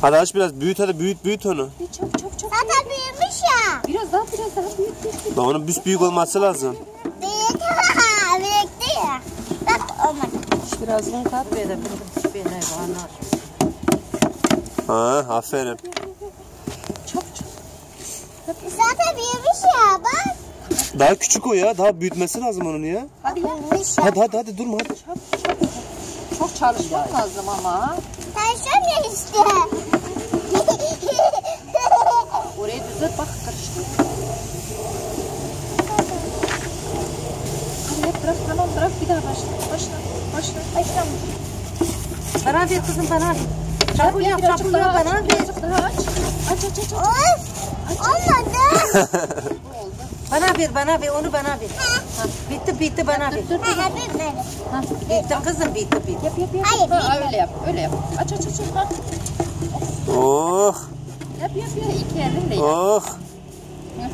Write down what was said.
Hadi aç biraz büyüt, hadi büyüt onu. Çok. Zaten büyümüş ya. Biraz daha büyüt. Lan onun büyük olması lazım. Büyüdü ya. Bak olmadı. Biraz un kat ve de bir hayvanlar. Ha, aferin. Çok. Zaten büyümüş ya bak. Daha küçük o ya. Daha büyütmesi lazım onun ya. Hadi ya. Büyümüş ya. Hadi durma hadi. Çok çalışmak lazım ama. Taşıyor işte. Orayı düzelt bak karıştı. Hadi bırak tamam bırak bir daha başla. Bana ver kızım bana ver. Çabuk yap bana ver. Birazcık daha aç. Aç. Olmadı. Bana ver onu bana ver. Ha, bitti bana ver. Ha, bitti kızım bitti. Hayır, Ha, öyle yap. Aç. Ha. Oh. Yap iki elinle yap. Oh. Yap.